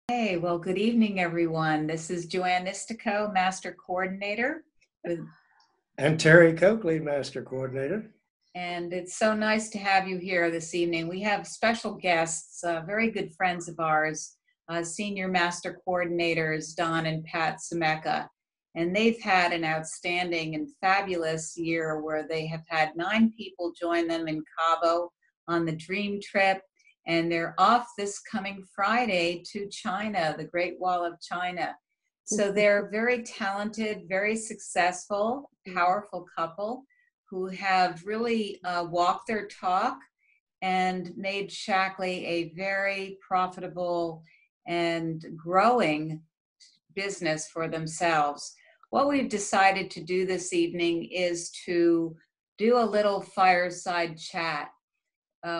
Hey, well, good evening, everyone. This is Joanne Nistico, Master Coordinator, with- And Terry Coakley, Master Coordinator. and it's so nice to have you here this evening. We have special guests, very good friends of ours, Senior Master Coordinators Don and Pat Simecka, and they've had an outstanding and fabulous year where they have had 9 people join them in Cabo on the Dream Trip, and they're off this coming Friday to China, the Great Wall of China. So they're very talented, very successful, powerful couple who have really walked their talk and made Shackley a very profitable and growing business for themselves. What we've decided to do this evening is to do a little fireside chat.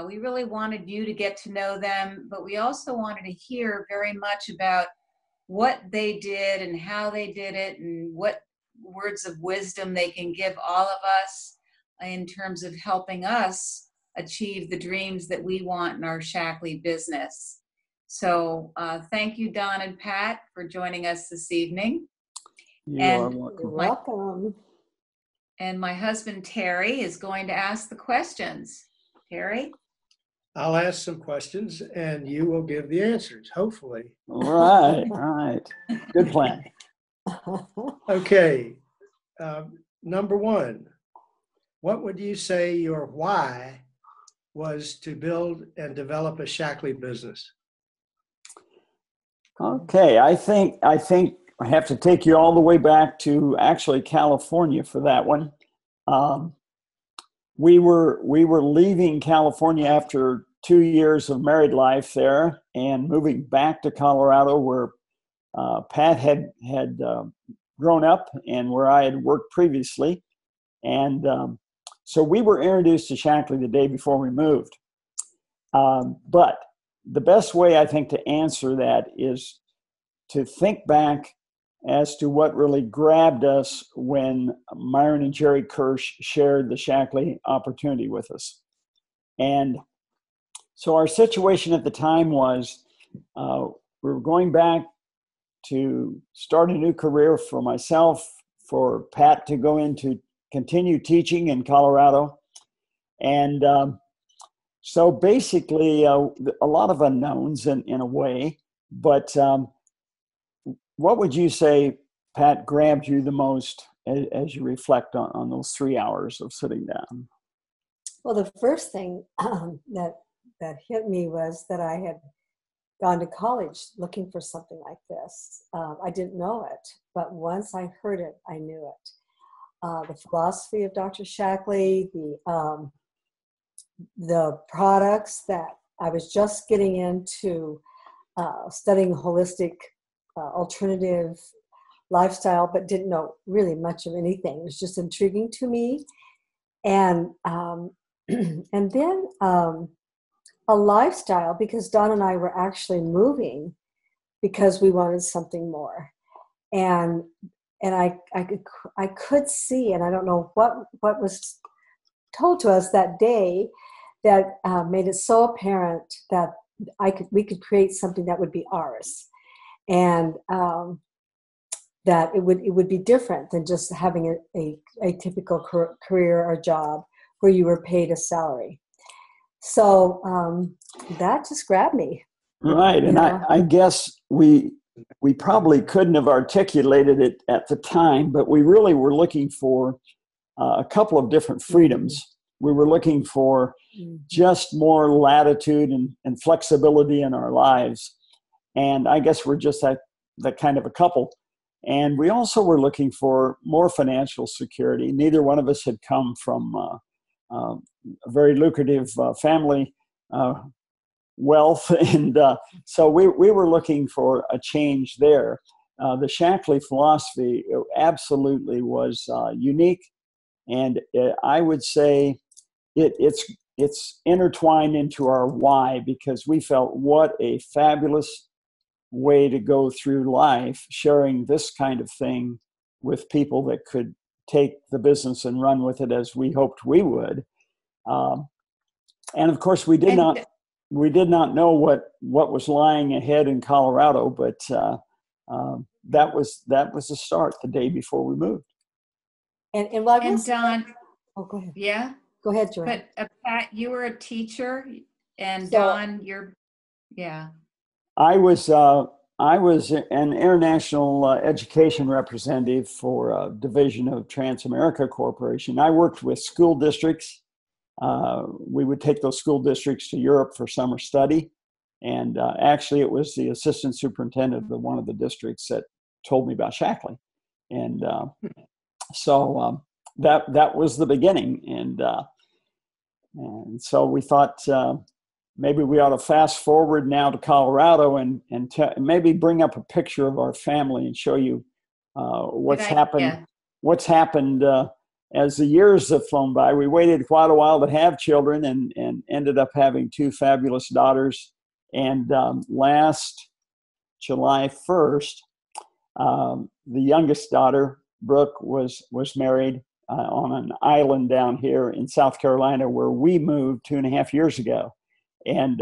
We really wanted you to get to know them, but we also wanted to hear very much about what they did and how they did it and what words of wisdom they can give all of us in terms of helping us achieve the dreams that we want in our Shackley business. So thank you, Don and Pat, for joining us this evening. You are welcome. You're welcome. And my husband, Terry, is going to ask the questions. Terry? I'll ask some questions and you will give the answers, hopefully. All right. Good plan. Okay. Number one, what would you say your why was to build and develop a Shackley business? Okay, I think I have to take you all the way back to actually California for that one. We were leaving California after 2 years of married life there and moving back to Colorado, where Pat had grown up and where I had worked previously. And so we were introduced to Shackley the day before we moved. But the best way I think to answer that is to think back as to what really grabbed us when Myron and Jerry Kirsch shared the Shackley opportunity with us. And so our situation at the time was we were going back to start a new career for myself, for Pat to go into continue teaching in Colorado. And so basically a lot of unknowns in a way, but what would you say, Pat, grabbed you the most as you reflect on those 3 hours of sitting down? Well, the first thing that hit me was that I had gone to college looking for something like this. I didn't know it, but once I heard it, I knew it. The philosophy of Dr. Shackley, the products that I was just getting into, studying holistic alternative lifestyle, but didn't know really much of anything. It was just intriguing to me. And and then a lifestyle, because Don and I were actually moving because we wanted something more. And I could see, and I don't know what was told to us that day that made it so apparent that we could create something that would be ours. And that it would be different than just having a typical career or job where you were paid a salary. So that just grabbed me. Right, and I guess we probably couldn't have articulated it at the time, but we really were looking for a couple of different freedoms. We were looking for just more latitude and flexibility in our lives. And I guess we're just that kind of a couple. And we also were looking for more financial security. Neither one of us had come from a very lucrative family wealth. And so we were looking for a change there. The Shackley philosophy absolutely was unique. And I would say it's intertwined into our why, because we felt what a fabulous way to go through life, sharing this kind of thing with people that could take the business and run with it as we hoped we would. And of course, we did not we did not know what was lying ahead in Colorado, but that was the start the day before we moved. And well, I And guess, Don, oh, go ahead. yeah, Go ahead, Joanne. but Pat, you were a teacher, and So- Don, yeah. I was an international education representative for a division of Transamerica Corporation. I worked with school districts. We would take those school districts to Europe for summer study. And actually, it was the assistant superintendent of one of the districts that told me about Shackley. And so that was the beginning. And so we thought maybe we ought to fast forward now to Colorado and maybe bring up a picture of our family and show you what's happened. What's happened as the years have flown by. We waited quite a while to have children and ended up having two fabulous daughters. And last July 1st, the youngest daughter, Brooke, was married on an island down here in South Carolina where we moved 2.5 years ago. And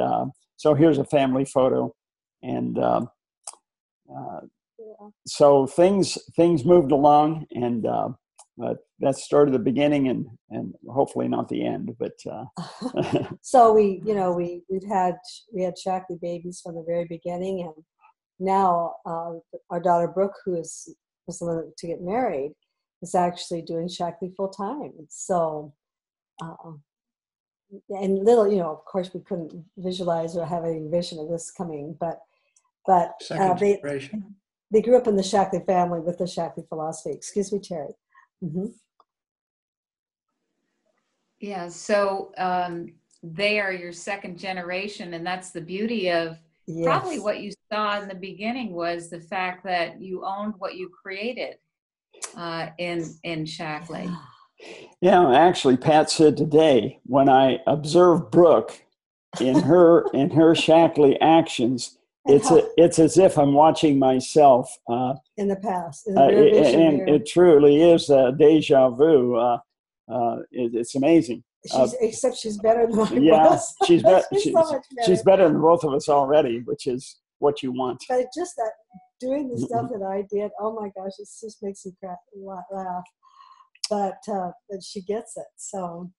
so here's a family photo. And so things moved along, and that started the beginning and hopefully not the end. But so we had Shackley babies from the very beginning, and now our daughter Brooke, who was the one to get married, is actually doing Shackley full time. So and little, of course, we couldn't visualize or have any vision of this coming, but they grew up in the Shackley family with the Shackley philosophy. Excuse me, Terry. Mm-hmm. Yeah, so they are your second generation, and that's the beauty of probably what you saw in the beginning was the fact that you owned what you created in Shackley. Yeah, actually, Pat said today, when I observe Brooke in her Shackley actions, it's as if I'm watching myself in the past. And it truly is a deja vu. It's amazing. Except she's better than I was. She's so much better. She's better than both of us already, which is what you want. But just that doing the stuff that I did, oh my gosh, it just makes me laugh. But she gets it. So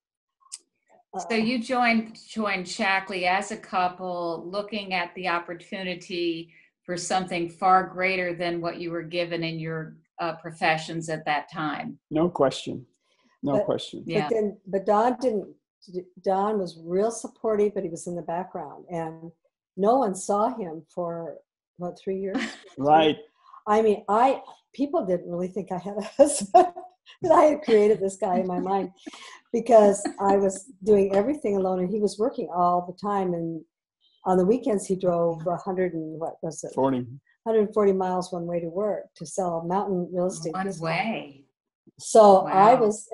you joined Shackley as a couple, looking at the opportunity for something far greater than what you were given in your professions at that time. No question. No question. Yeah. But Don didn't. Don was real supportive, but he was in the background, and no one saw him for 3 years. Right. I mean, people didn't really think I had a husband. That I had created this guy in my mind because I was doing everything alone, and he was working all the time. And on the weekends, he drove 140 miles one way to work to sell mountain real estate. One way. So wow. I was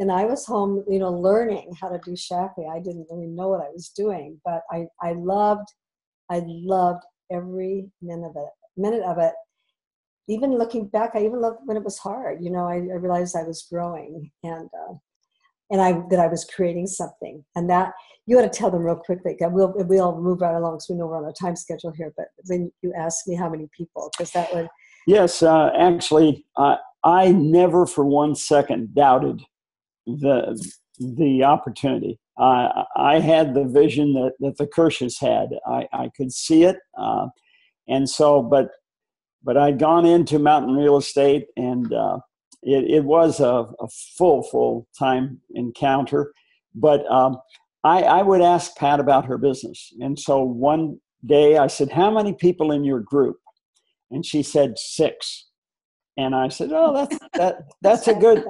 home, learning how to do Shackley. I didn't really know what I was doing, but I loved every minute of it. Even looking back, I even loved when it was hard. I realized I was growing and that I was creating something. And that you ought to tell them real quickly. We'll move right along because we know we're on a time schedule here. But when you asked me how many people, because that would. Yes, actually, I never for 1 second doubted the opportunity. I had the vision that the Kirsches had. I could see it, and so, but I'd gone into mountain real estate, and it was a full time encounter. But I would ask Pat about her business, and so one day I said, "How many people in your group?" And she said 6. And I said, "Oh, that's a good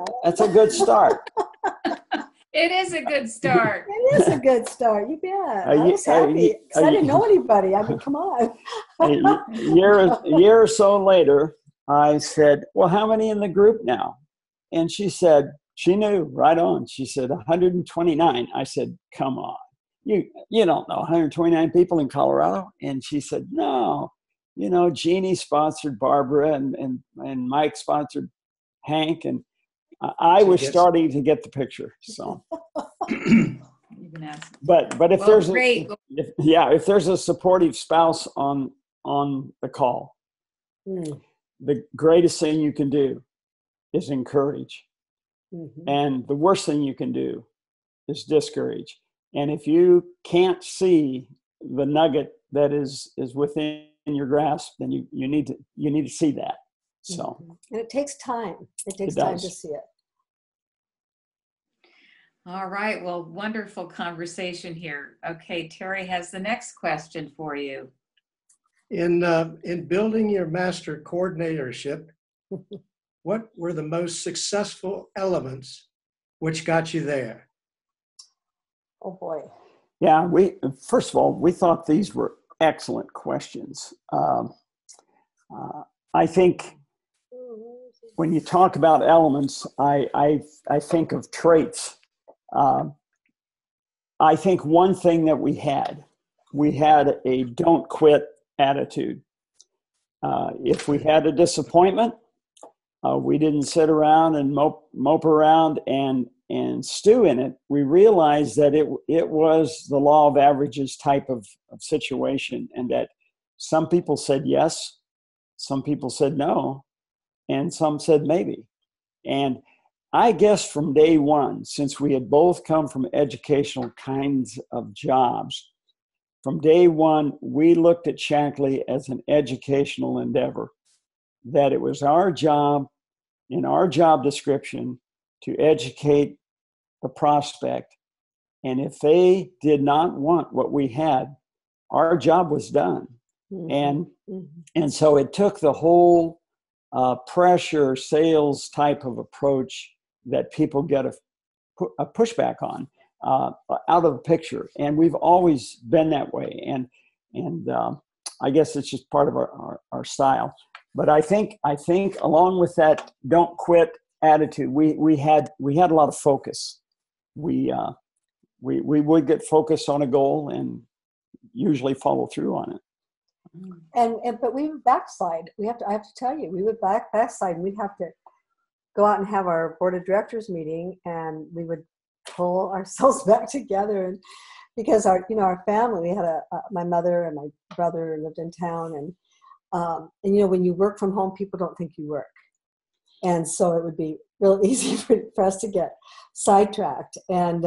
start." It is a good start. It is a good start. You bet. I was happy because I didn't know anybody. I mean, come on. A year or so later, I said, "Well, how many in the group now?" And she said, she knew right on. She said 129. I said, "Come on, you don't know 129 people in Colorado?" And she said, "No, Jeannie sponsored Barbara and Mike sponsored Hank, and I was starting to get the picture." So Even ask. But if Well, there's great. if there's a supportive spouse on the call, the greatest thing you can do is encourage. And the worst thing you can do is discourage. And if you can't see the nugget that is within your grasp, then you need to see that. So and it takes time. It takes It time does. to see it. All right. Well, wonderful conversation here. Okay, Terry has the next question for you. In building your master coordinatorship, what were the most successful elements which got you there? Oh boy. yeah, first of all, we thought these were excellent questions. I think when you talk about elements, I think of traits. I think one thing that we had a don't quit attitude. If we had a disappointment, we didn't sit around and mope around and stew in it. We realized that it was the law of averages type of situation, and that some people said yes, some people said no, and some said maybe. And I guess from day one, since we had both come from educational kinds of jobs, from day one, we looked at Shackley as an educational endeavor, that it was our job, in our job description, to educate the prospect. And if they did not want what we had, our job was done. And so it took the whole pressure sales type of approach that people get a pushback on out of the picture. And we've always been that way. And I guess it's just part of our style. But I think along with that don't quit attitude, we had a lot of focus. We would get focused on a goal and usually follow through on it. But we would backslide. I have to tell you, we would backslide, and we'd have to go out and have our board of directors meeting, and we would pull ourselves back together. And because our family, we had my mother and my brother lived in town, and when you work from home, people don't think you work, and so it would be real easy for us to get sidetracked, and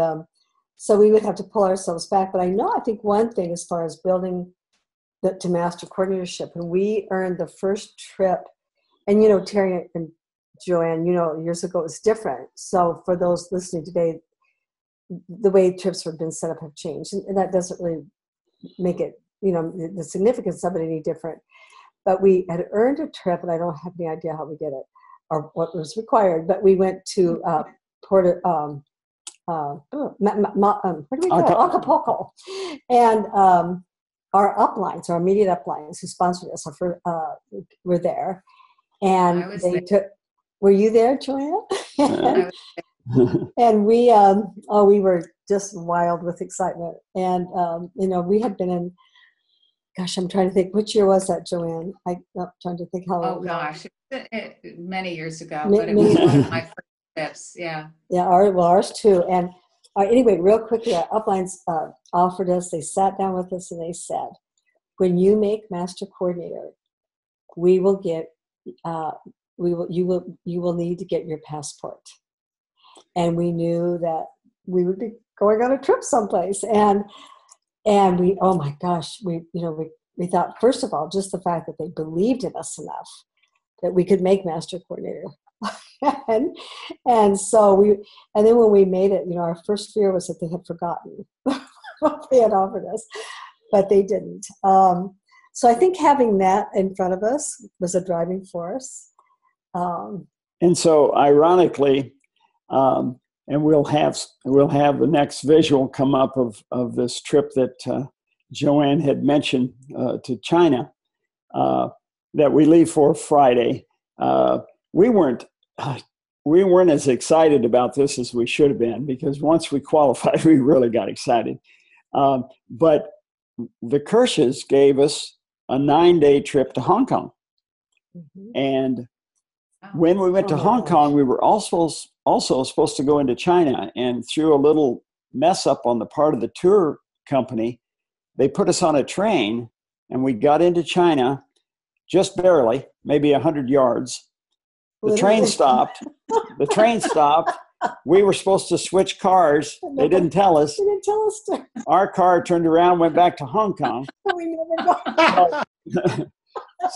so we would have to pull ourselves back. But I think one thing as far as building to master coordinatorship, and we earned the first trip, and Terry and Joanne, years ago it was different. So for those listening today, the way trips have been set up have changed, and that doesn't really make it, the significance of it any different. But we had earned a trip, and I don't have any idea how we did it or what was required. But we went to what do we call it? Acapulco, and our uplines, our immediate uplines, who sponsored us, were there, and Were you there, Joanne? And we were just wild with excitement, and we had been in. Gosh, I'm trying to think. Which year was that, Joanne? I'm trying to think how. Oh gosh, many years ago, but it was one of my first trips. Yeah. Yeah, ours too. And anyway, real quickly, our uplines offered us. They sat down with us and they said, "When you make master coordinator, we will get. You will need to get your passport." And we knew that we would be going on a trip someplace, and we, oh my gosh, we thought, first of all, just the fact that they believed in us enough that we could make master coordinator. and then when we made it, our first fear was that they had forgotten what they had offered us, but they didn't. So I think having that in front of us was a driving force. And so ironically, and we'll have the next visual come up of this trip that Joanne had mentioned to China that we leave for Friday. We weren't as excited about this as we should have been, because once we qualified, we really got excited. But the Kirsches gave us a 9-day trip to Hong Kong, and when we went to Hong Kong, we were also supposed to go into China, and through a little mess up on the part of the tour company. They put us on a train, and we got into China just barely, maybe 100 yards. The train stopped. The train stopped. We were supposed to switch cars. They didn't tell us. They didn't tell us to. Our car turned around, went back to Hong Kong. We never got.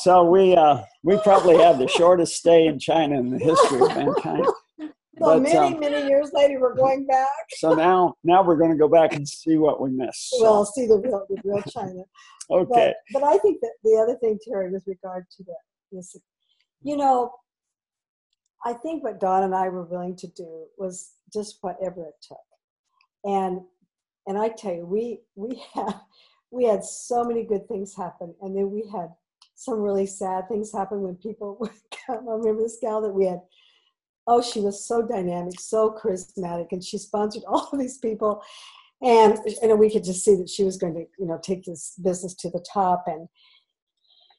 So we probably had the shortest stay in China in the history of mankind. So many years later, we're going back. So now we're going to go back and see what we missed. So. Well, see the real China. Okay. But I think that the other thing, Terry, with regard to this, I think what Dawn and I were willing to do was just whatever it took. And I tell you, we had so many good things happen, and then we had some really sad things happen when people would come. I remember this gal that we had. Oh, she was so dynamic, so charismatic, and she sponsored all of these people. And we could just see that she was going to, take this business to the top. And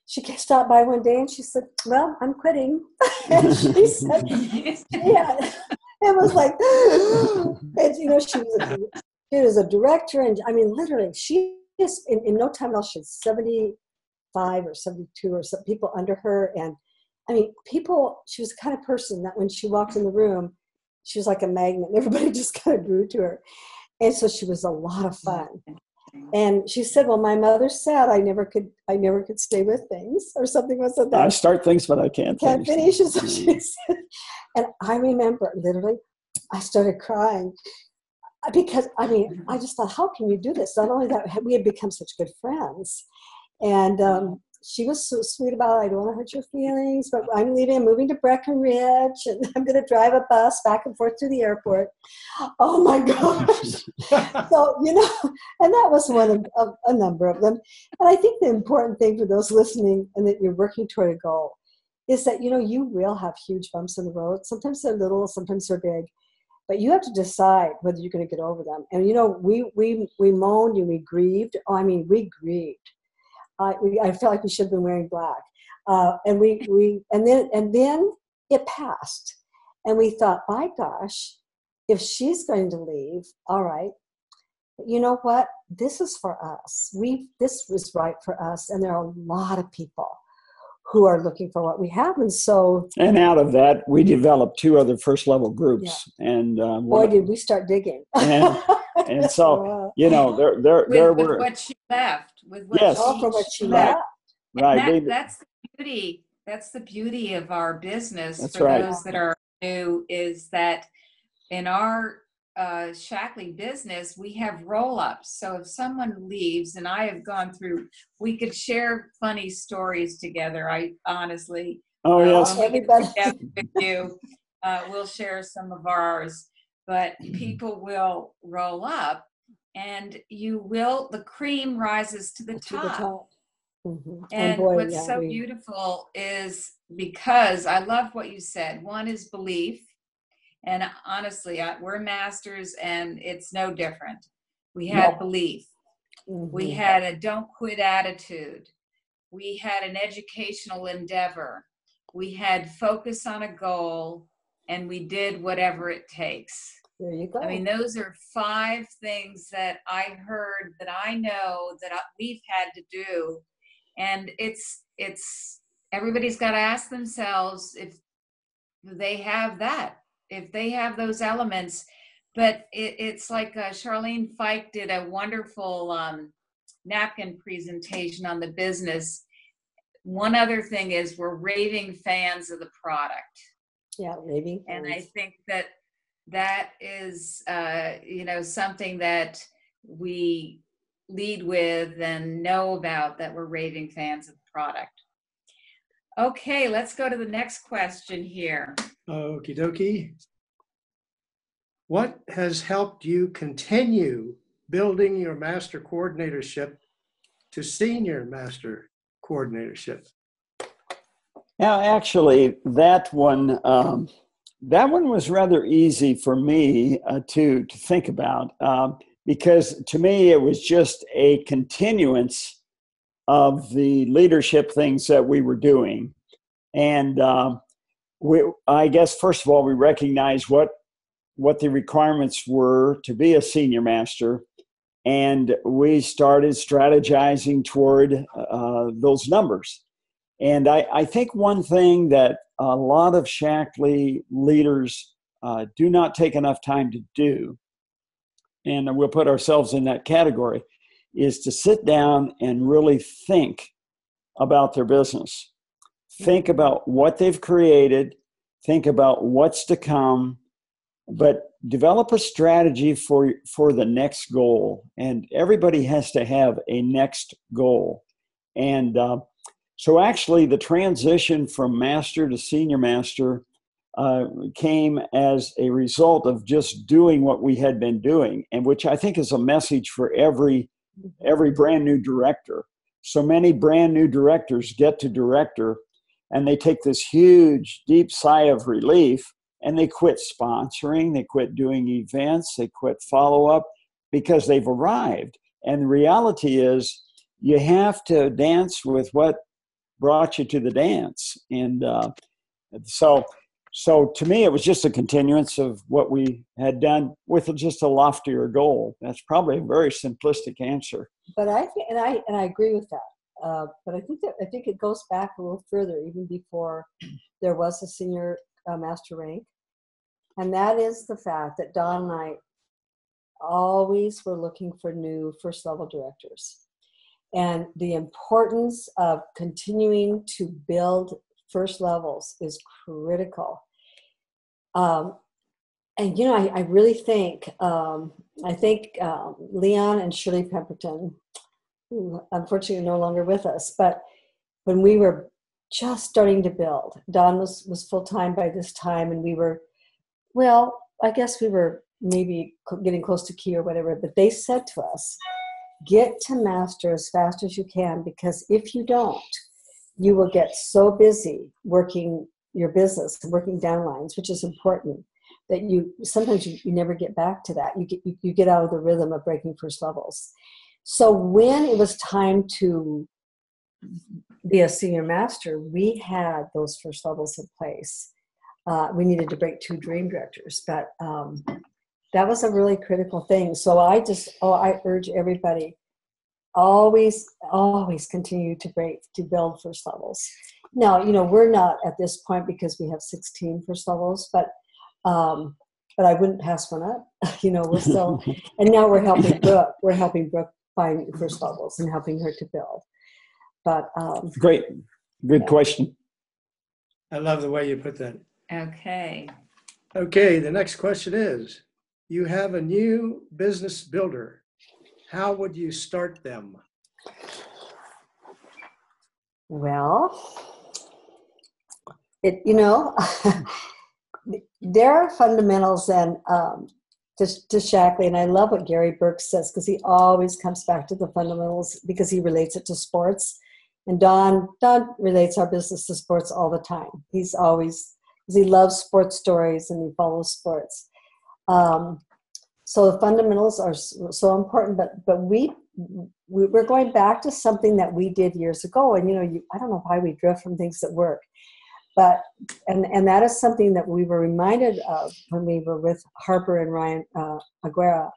she stopped by one day and she said, "Well, I'm quitting." And she said, "Yeah." It was like, and, she was a director, and I mean, literally, she just in no time at all, she had 75 or 72 or some people under her, and I mean, she was the kind of person that when she walked in the room, she was like a magnet. Everybody just kind of grew to her. And so she was a lot of fun. And she said, "Well, my mother said I never could stay with things," or something was that. I start things, but I can't finish. So she said. And I remember literally, I started crying because, I mean, I just thought, how can you do this? Not only that, we had become such good friends. And, she was so sweet about, "I don't want to hurt your feelings, but I'm leaving, I'm moving to Breckenridge, and I'm going to drive a bus back and forth to the airport." Oh my gosh. So, and that was one of a number of them. And I think the important thing for those listening and that you're working toward a goal is that, you will have huge bumps in the road. Sometimes they're little, sometimes they're big, but you have to decide whether you're going to get over them. And, we moaned and we grieved. Oh, I mean, we grieved. I felt like we should have been wearing black, and then it passed, and we thought, "My gosh, if she's going to leave, all right, but you know what? This is for us. This was right for us, and there are a lot of people who are looking for what we have, and so." And out of that, we developed 2 other first level groups, and boy, did we start digging! And so, there were what she left. With what from what she left. Right. That's the beauty. That's the beauty of our business. That's for right. Those that are new, is that in our Shackley business, we have roll-ups. So if someone leaves, and I have gone through, we could share funny stories together. I honestly. Oh yes. Everybody. With you, we'll share some of ours. But people will roll up, and the cream rises to the top. Mm-hmm. And what's so beautiful is, because I love what you said. One is belief. And honestly, we're masters, and it's no different. We had belief. Mm-hmm. We had a don't quit attitude. We had an educational endeavor. We had focus on a goal, and we did whatever it takes. There you go. I mean, those are 5 things that I heard, that I know that we've had to do. And it's everybody's got to ask themselves if they have that, if they have those elements. But it's like Charlene Fike did a wonderful napkin presentation on the business. One other thing is, we're raving fans of the product. Yeah, raving fans. And I think that is, something that we lead with and know about, that we're raving fans of the product. Okay, let's go to the next question here. Okie dokie. What has helped you continue building your master coordinatorship to senior master coordinatorship? Now, actually, that one was rather easy for me to think about, because to me it was just a continuance of the leadership things that we were doing. And I guess, first of all, we recognize what what the requirements were to be a senior master, and we started strategizing toward those numbers. And I think one thing that a lot of Shaklee leaders do not take enough time to do, and we'll put ourselves in that category, is to sit down and really think about their business. Think about what they've created, think about what's to come, but develop a strategy for the next goal. And everybody has to have a next goal. And so actually the transition from master to senior master came as a result of just doing what we had been doing, and which I think is a message for every brand new director. So many brand new directors get to director and they take this huge, deep sigh of relief, and they quit sponsoring, they quit doing events, they quit follow-up because they've arrived. And the reality is you have to dance with what brought you to the dance. And so to me, it was just a continuance of what we had done with just a loftier goal. That's probably a very simplistic answer. But I think, and I agree with that. But I think it goes back a little further, even before there was a senior master rank, and that is the fact that Don and I always were looking for new first level directors, and the importance of continuing to build first levels is critical. And I really think Leon and Shirley Pemberton, who unfortunately no longer with us, but when we were just starting to build, Don was full-time by this time, and we were, well, I guess we were maybe getting close to key or whatever, but they said to us, get to master as fast as you can, because if you don't, you will get so busy working your business, working downlines, which is important, that sometimes you never get back to that. You get out of the rhythm of breaking first levels. So when it was time to be a senior master, we had those first levels in place. We needed to break 2 dream directors, but that was a really critical thing. So I urge everybody, always continue to build first levels. Now, we're not at this point because we have 16 first levels, but I wouldn't pass one up. We're still, and now we're helping Brooke. We're helping Brooke find first levels and helping her to build. But great, good question. I love the way you put that. Okay. Okay, the next question is, you have a new business builder. How would you start them? Well, there are fundamentals and to Shaklee, and I love what Gary Burke says, because he always comes back to the fundamentals because he relates it to sports. And Don relates our business to sports all the time. He's always, because he loves sports stories and he follows sports. So the fundamentals are so important, but we're going back to something that we did years ago. And I don't know why we drift from things that work, but and that is something that we were reminded of when we were with Harper and Ryan Aguera.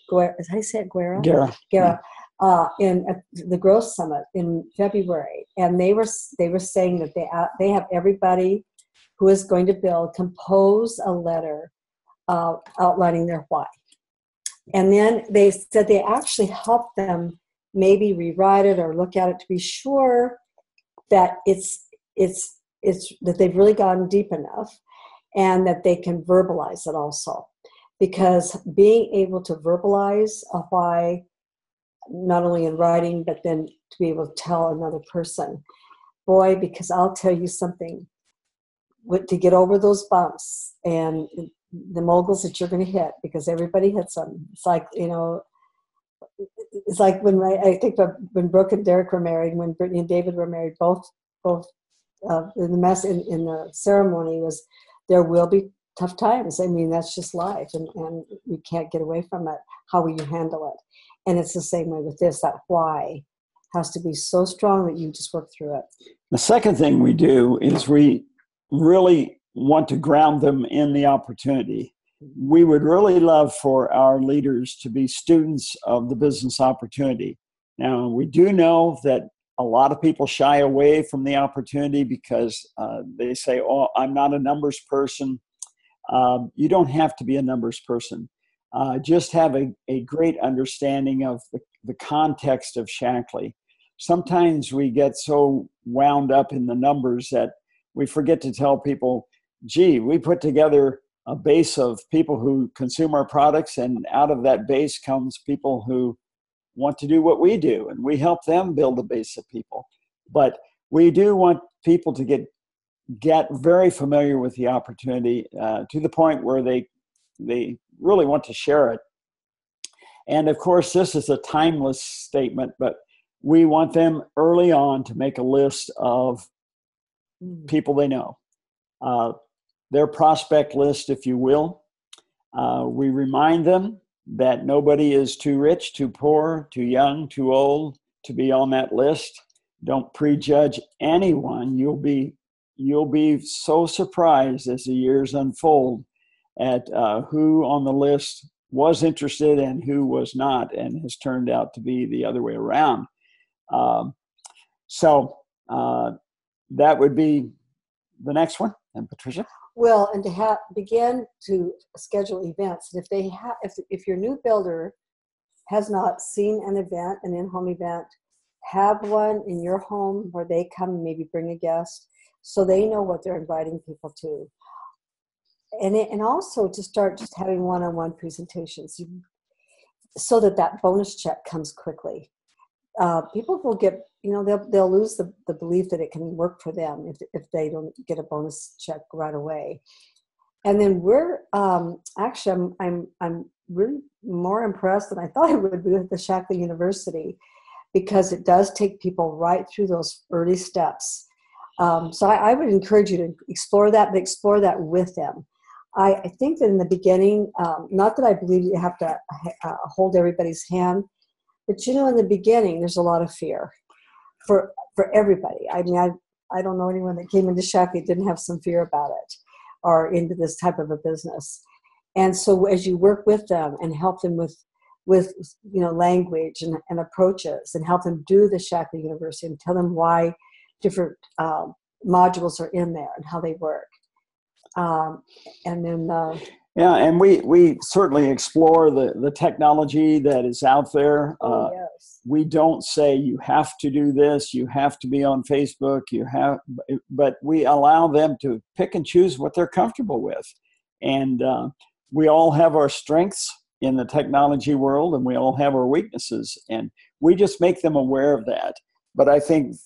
Did I say it, Guerra? Guerra. In the Growth Summit in February, and they were saying that they have everybody who is going to build compose a letter outlining their why. And then they said they actually helped them maybe rewrite it or look at it to be sure that it's that they've really gone deep enough and that they can verbalize it also. Because being able to verbalize a why, not only in writing, but then to be able to tell another person, boy, because I'll tell you something, to get over those bumps and the moguls that you're going to hit, because everybody hits them. It's like, it's like when when Brooke and Derek were married, when Brittany and David were married, both in the ceremony was, there will be tough times. I mean, that's just life, and you can't get away from it. How will you handle it? And it's the same way with this. That why has to be so strong that you just work through it. The second thing we do is we really want to ground them in the opportunity. we would really love for our leaders to be students of the business opportunity. Now, we do know that a lot of people shy away from the opportunity because they say, oh, I'm not a numbers person. You don't have to be a numbers person. Just have a great understanding of the context of Shaklee. Sometimes we get so wound up in the numbers that we forget to tell people, gee, we put together a base of people who consume our products, and out of that base comes people who want to do what we do, and we help them build a base of people. But we do want people to get very familiar with the opportunity to the point where they really want to share it. And of course, this is a timeless statement, but we want them early on to make a list of people they know, their prospect list, if you will. We remind them that nobody is too rich, too poor, too young, too old to be on that list. Don't prejudge anyone. You'll be so surprised as the years unfold at who on the list was interested and who was not, and has turned out to be the other way around. So that would be the next one. And Patricia? Well, and to begin to schedule events. And if your new builder has not seen an event, an in-home event, have one in your home where they come and maybe bring a guest so they know what they're inviting people to. And also to start just having one-on-one presentations so that bonus check comes quickly. People will get, they'll lose the belief that it can work for them if they don't get a bonus check right away. And then we're actually, I'm really more impressed than I thought I would be with the Shaklee University, because it does take people right through those early steps. So I would encourage you to explore that, but explore that with them. I think that in the beginning, not that I believe you have to hold everybody's hand, but in the beginning, there's a lot of fear for everybody. I mean, I don't know anyone that came into Shaklee didn't have some fear about it or into this type of a business. And so as you work with them and help them with language and approaches, and help them do the Shaklee University and tell them why different modules are in there and how they work. And then yeah, and we certainly explore the technology that is out there. Yes. We don't say you have to do this, you have to be on Facebook, but we allow them to pick and choose what they're comfortable with. And we all have our strengths in the technology world, and we all have our weaknesses, and we just make them aware of that. But I think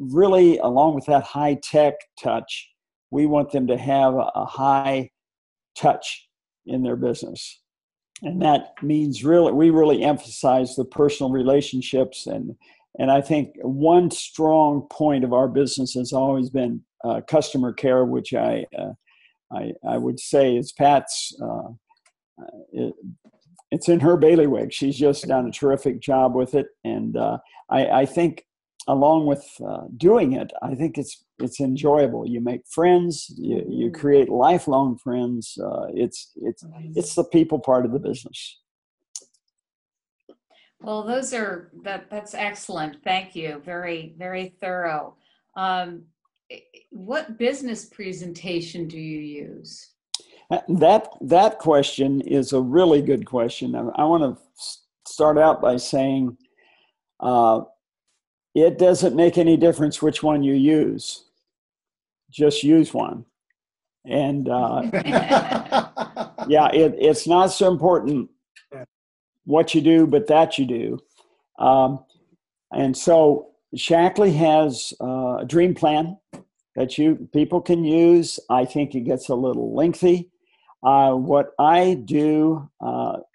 really, along with that high-tech touch, we want them to have a high touch in their business. And that means we really emphasize the personal relationships. And I think one strong point of our business has always been customer care, which I would say is Pat's, it's in her bailiwick. She's just done a terrific job with it. And I think along with doing it, I think it's enjoyable. You make friends, you create lifelong friends. It's the people part of the business. Well, that's excellent. Thank you. Very, very thorough. What business presentation do you use? That question is a really good question. I want to start out by saying it doesn't make any difference which one you use. Just use one. And yeah, it's not so important what you do, but that you do. And so Shaklee has a dream plan that people can use. I think it gets a little lengthy. What I do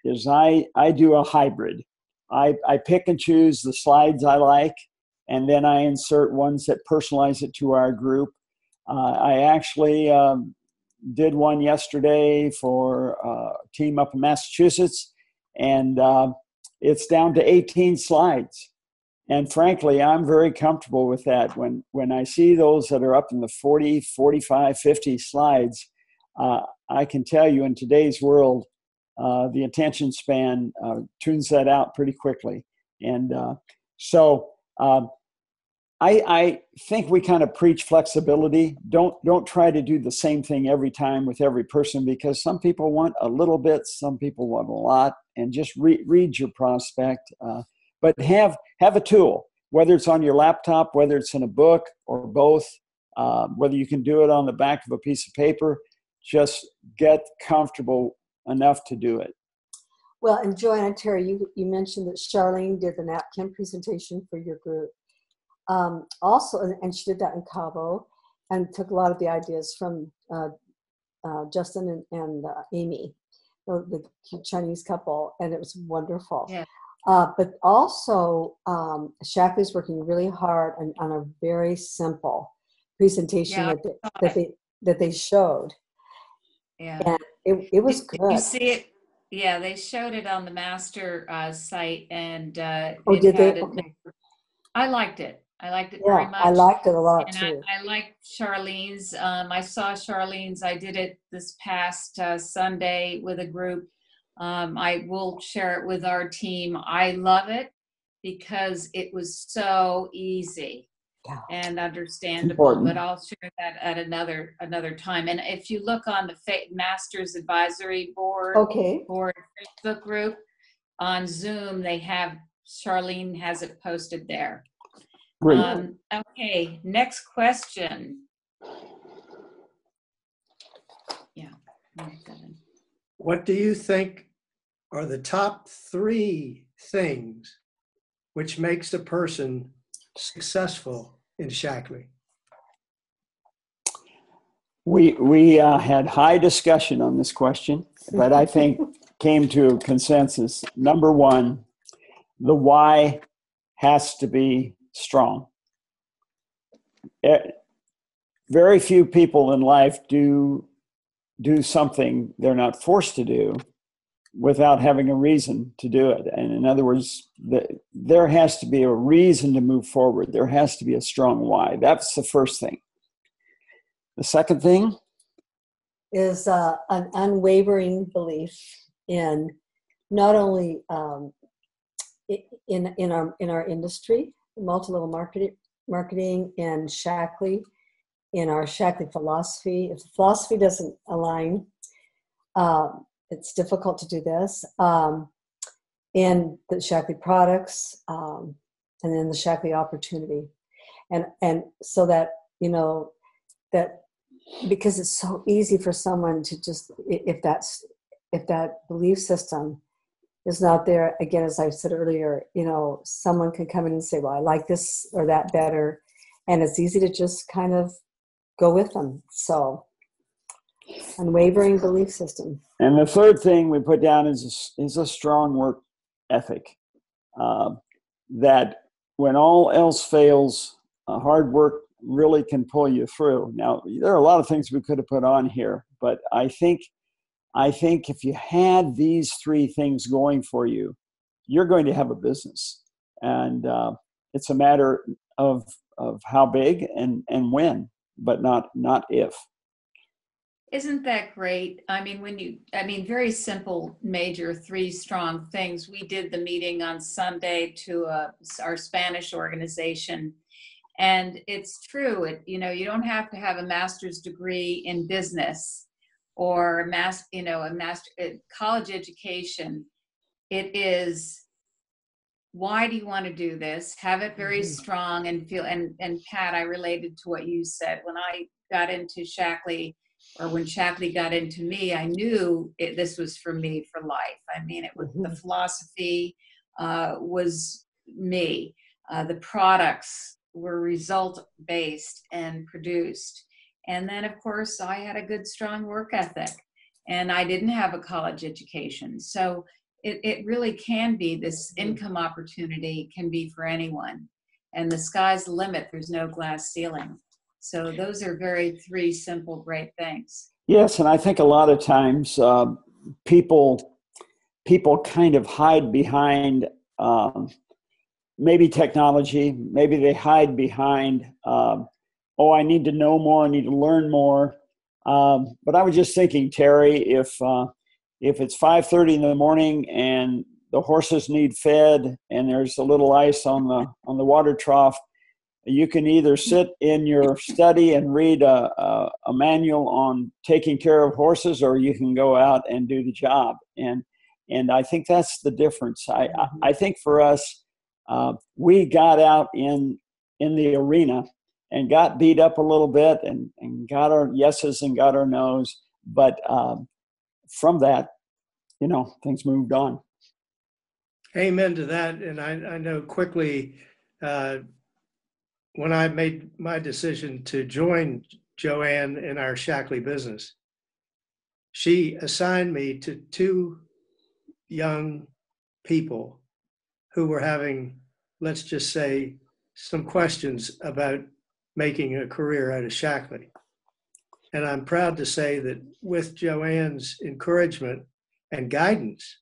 is I do a hybrid. I pick and choose the slides I like, and then I insert ones that personalize it to our group. I actually did one yesterday for a team up in Massachusetts, and it's down to 18 slides. And frankly, I'm very comfortable with that. When I see those that are up in the 40, 45, 50 slides, I can tell you in today's world, the attention span tunes that out pretty quickly. And so I think we kind of preach flexibility. Don't try to do the same thing every time with every person, because some people want a little bit, some people want a lot, and just read your prospect. But have a tool, whether it's on your laptop, whether it's in a book, or both, whether you can do it on the back of a piece of paper. Just get comfortable enough to do it. Well, and Joanne and Terry, you mentioned that Charlene did the napkin presentation for your group. Also, and she did that in Cabo, and took a lot of the ideas from Justin and Amy, the cute Chinese couple, and it was wonderful. Yeah. But also, Shackley's working really hard on a very simple presentation that they showed. Yeah. And it was good. Did you see it? Yeah, they showed it on the master site, and Oh, did they? Okay. I liked it. I liked it very much. I liked it a lot and too. I liked Charlene's. I saw Charlene's. I did it this past Sunday with a group. I will share it with our team. I love it because it was so easy and understandable. But I'll share that at another time. And if you look on the Masters Advisory Board Facebook group on Zoom, they have Charlene has it posted there. Great. Okay, next question. Yeah. What do you think are the top 3 things which makes a person successful in Shackley? We had high discussion on this question, but I think came to a consensus. Number 1, the why has to be strong. Very few people in life do something they're not forced to do without having a reason to do it. And in other words, there has to be a reason to move forward. There has to be a strong why. That's the first thing. The second thing is an unwavering belief in not only in our industry, multi-level marketing, and Shackley, in our Shackley philosophy. If the philosophy doesn't align, it's difficult to do this. And the Shackley products, and then the Shackley opportunity, and so that that because it's so easy for someone to just if that belief system is not there, again, as I said earlier, someone can come in and say, well, I like this or that better. And it's easy to just kind of go with them. So, unwavering belief system. And the third thing we put down is a strong work ethic. That when all else fails, hard work really can pull you through. Now, there are a lot of things we could have put on here, but I think if you had these 3 things going for you, you're going to have a business. And it's a matter of how big and when, but not if. Isn't that great? I mean, very simple, major 3 strong things. We did the meeting on Sunday to our Spanish organization. And it's true. You don't have to have a master's degree in business or a college education. It is, why do you want to do this? Have it very strong and feel, and Pat, I related to what you said. When I got into Shackley, or when Shackley got into me, I knew this was for me for life. I mean, it was the philosophy was me. The products were result-based and produced. And then, of course, I had a good, strong work ethic. And I didn't have a college education. So it really can be, this income opportunity can be for anyone. And the sky's the limit. There's no glass ceiling. So those are 3 simple, great things. Yes, and I think a lot of times people kind of hide behind maybe technology. Maybe they hide behind, I need to know more, I need to learn more. But I was just thinking, Terry, if it's 5:30 in the morning and the horses need fed and there's a little ice on the water trough, you can either sit in your study and read a manual on taking care of horses, or you can go out and do the job. And I think that's the difference. I think for us, we got out in the arena and got beat up a little bit and got our yeses and got our nos. But from that, things moved on. Amen to that. And I know quickly, when I made my decision to join Joanne in our Shackley business, she assigned me to two young people who were having, let's just say, some questions about making a career out of Shackley. And I'm proud to say that with Joanne's encouragement and guidance,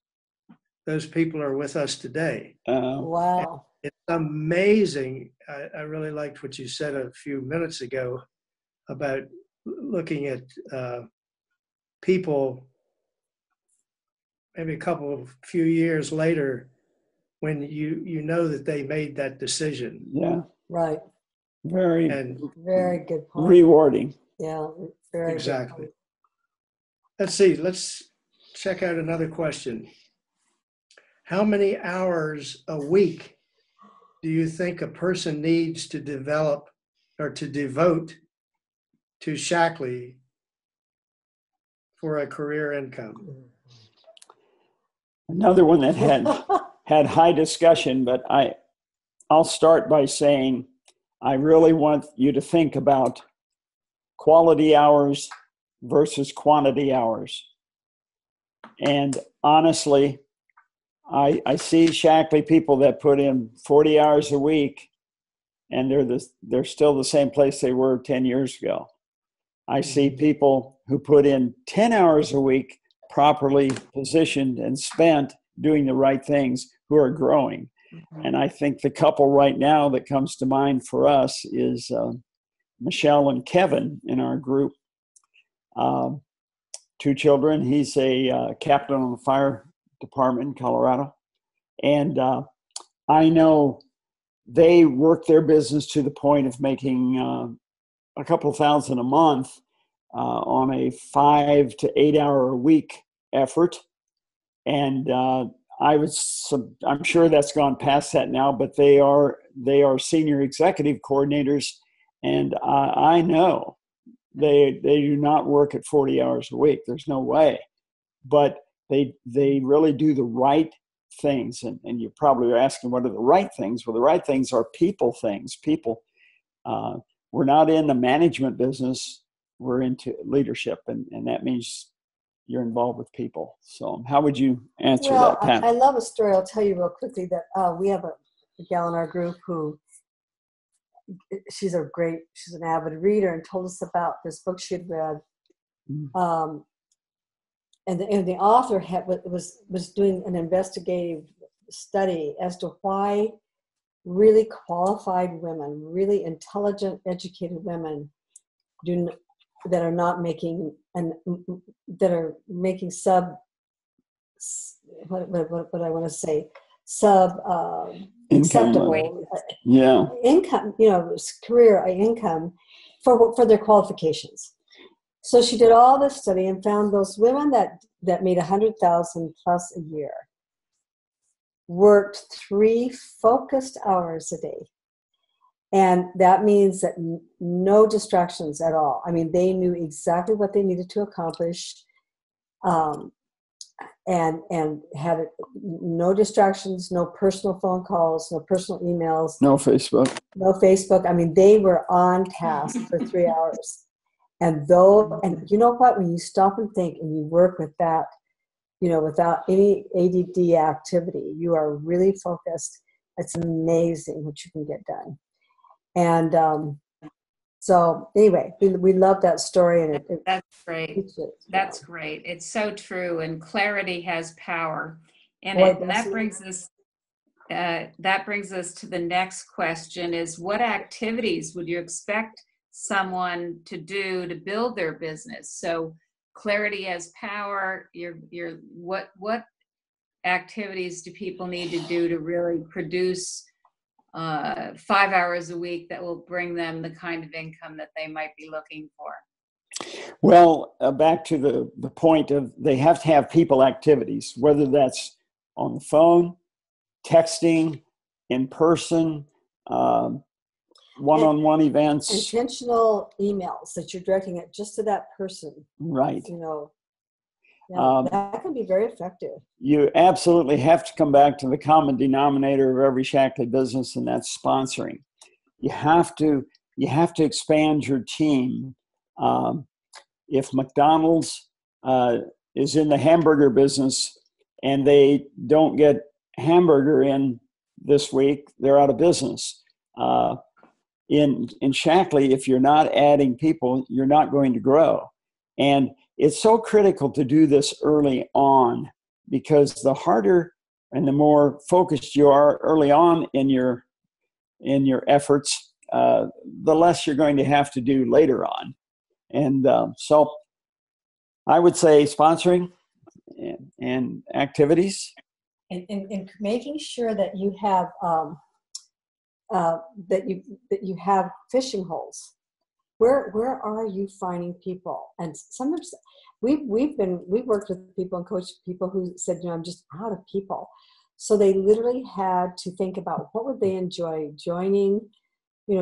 those people are with us today. Wow. It's amazing. I really liked what you said a few minutes ago about looking at people maybe a few years later when you know that they made that decision. Yeah. Right. Very good point. Rewarding. Yeah, very Exactly. good point. Let's see. Let's check out another question. How many hours a week do you think a person needs to develop or to devote to Shackley for a career income? Another one that had high discussion, but I'll start by saying I really want you to think about quality hours versus quantity hours. And honestly, I see Shackley people that put in 40 hours a week and they're still the same place they were 10 years ago. I see people who put in 10 hours a week, properly positioned and spent doing the right things, who are growing. And I think the couple right now that comes to mind for us is Michelle and Kevin in our group. 2 children. He's a captain on the fire department in Colorado. And I know they work their business to the point of making a couple thousand a month on a 5 to 8 hour a week effort. And I'm sure that's gone past that now, but they are senior executive coordinators. And I know they do not work at 40 hours a week. There's no way. But they really do the right things. And you probably are asking, what are the right things? Well, the right things are people things. People. We're not in the management business. We're into leadership. And that means you're involved with people. So how would you answer that, Pat? I love a story. I'll tell you real quickly that we have a gal in our group who she's an avid reader and told us about this book she had read. And the author was doing an investigative study as to why really qualified women, really intelligent, educated women that are not making that are making sub acceptable income, career income for their qualifications. So she did all this study and found those women that made 100,000 plus a year worked 3 focused hours a day. And that means that no distractions at all. I mean, they knew exactly what they needed to accomplish, and had no distractions, no personal phone calls, no personal emails, no Facebook. I mean, they were on task for 3 hours. And you know what? When you stop and think and you work with that, without any ADD activity, you are really focused. It's amazing what you can get done. And so anyway, we love that story. And that's great. That's great. It's so true. And clarity has power. And that brings us to the next question: is what activities would you expect someone to do to build their business. So clarity as power. What activities do people need to do to really produce 5 hours a week that will bring them the kind of income that they might be looking for? Well, back to the point of they have to have people activities, whether that's on the phone, texting, in person, one-on-one events. Intentional emails that you're directing it just to that person. Right. You know, yeah, that can be very effective. You absolutely have to come back to the common denominator of every Shackley business, and that's sponsoring. You have to expand your team. If McDonald's is in the hamburger business and they don't get hamburger in this week, they're out of business. In Shackley, if you're not adding people, you're not going to grow. And it's so critical to do this early on, because the harder and the more focused you are early on in your efforts, the less you're going to have to do later on. And so I would say sponsoring and activities. And making sure that you have that you have fishing holes. Where are you finding people? And sometimes we've worked with people and coached people who said, I'm just out of people. So they literally had to think about what would they enjoy joining,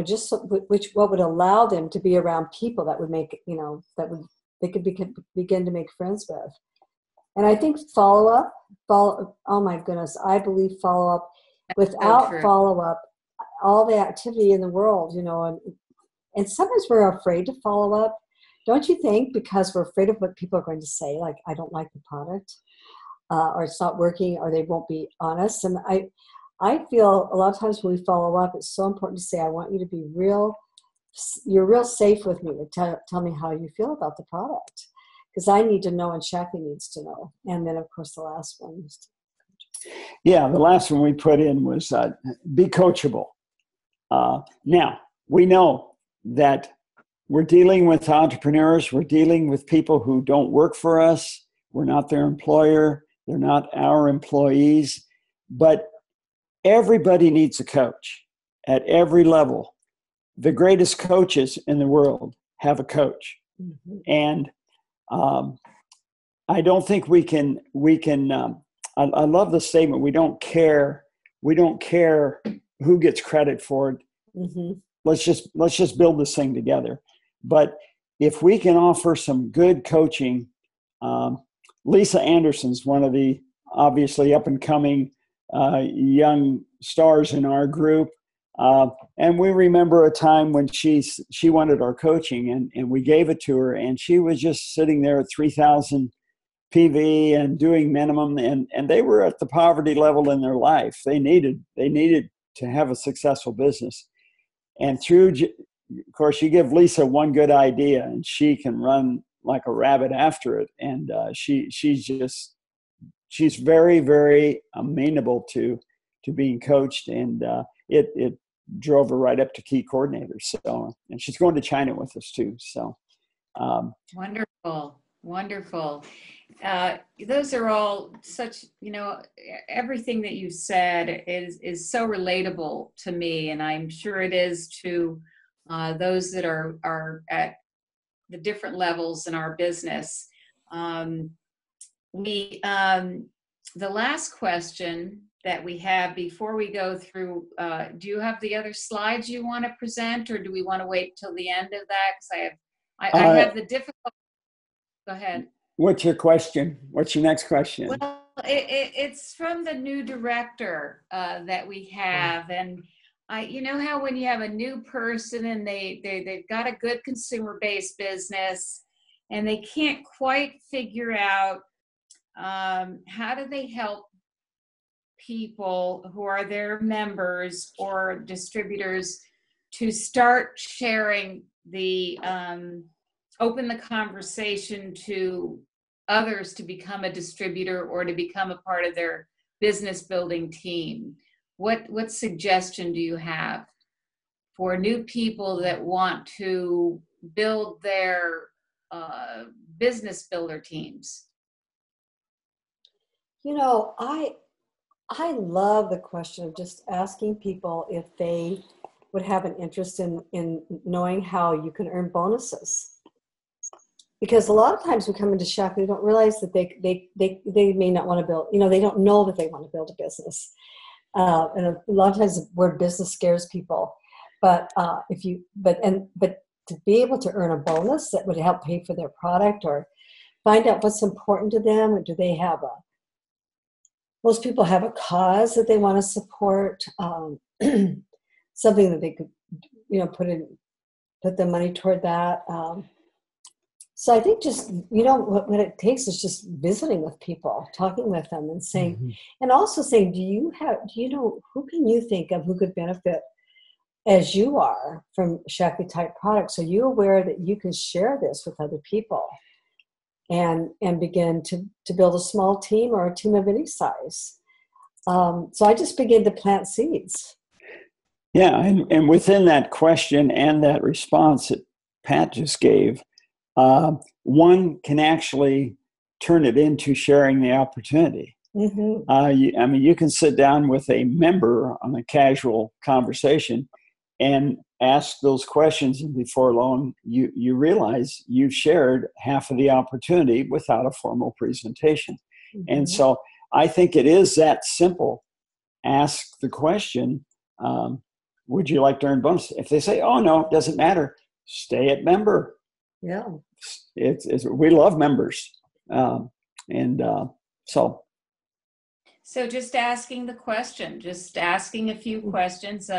just what would allow them to be around people that would make, they could begin to make friends with. And I think follow-up, oh my goodness, I believe follow-up. Without follow-up, all the activity in the world, and sometimes we're afraid to follow up. Don't you think? Because we're afraid of what people are going to say, like, I don't like the product, or it's not working, or they won't be honest. And I feel a lot of times when we follow up, it's so important to say, I want you to be real. You're real safe with me to tell me how you feel about the product. Because I need to know and Shackley needs to know. And then, of course, the last one is the last one we put in was be coachable. Now, we know that we're dealing with entrepreneurs. We're dealing with people who don't work for us. We're not their employer. They're not our employees. But everybody needs a coach at every level. The greatest coaches in the world have a coach. Mm-hmm. And I don't think we can. I love the statement. We don't care who gets credit for it. Mm-hmm. Let's just build this thing together. But if we can offer some good coaching, Lisa Anderson's one of the obviously up and coming young stars in our group. And we remember a time when she wanted our coaching, and we gave it to her, and she was just sitting there at 3,000 PV and doing minimum, and they were at the poverty level in their life. They needed to have a successful business. And of course, you give Lisa one good idea, and she can run like a rabbit after it. And she's very, very amenable to being coached, and it drove her right up to key coordinator. So, and she's going to China with us too. So, wonderful. Those are all such, everything that you said is so relatable to me, and I'm sure it is to those that are at the different levels in our business. The last question that we have before we go through, do you have the other slides you want to present, or do we want to wait till the end of that? Because I have the difficult. Go ahead. What's your question? What's your next question? Well, it's from the new director that we have, and you know how when you have a new person and they've got a good consumer-based business, and they can't quite figure out how do they help people who are their members or distributors to start sharing open the conversation to others to become a distributor or to become a part of their business building team. What suggestion do you have for new people that want to build their business builder teams? You know, I love the question of just asking people if they would have an interest in knowing how you can earn bonuses. Because a lot of times we come into Shackley, they don't realize that they may not want to build, you know, they don't know that they want to build a business. And a lot of times the word business scares people. But but to be able to earn a bonus that would help pay for their product, or find out what's important to them, or do they have most people have a cause that they want to support, something that they could, you know, put the money toward that. So I think just, you know, what it takes is just visiting with people, talking with them, and saying, and also saying, do you know, who can you think of who could benefit as you are from Shackley type products? Are you aware that you can share this with other people and begin to build a small team, or a team of any size? So I just begin to plant seeds. Yeah, and within that question and that response that Pat just gave, one can actually turn it into sharing the opportunity. I mean, you can sit down with a member on a casual conversation and ask those questions, and before long, you realize you've shared half of the opportunity without a formal presentation. And so I think it is that simple. Ask the question, would you like to earn bonus? If they say, oh, no, it doesn't matter, stay at member. Yeah. We love members. So just asking the question, just asking a few questions.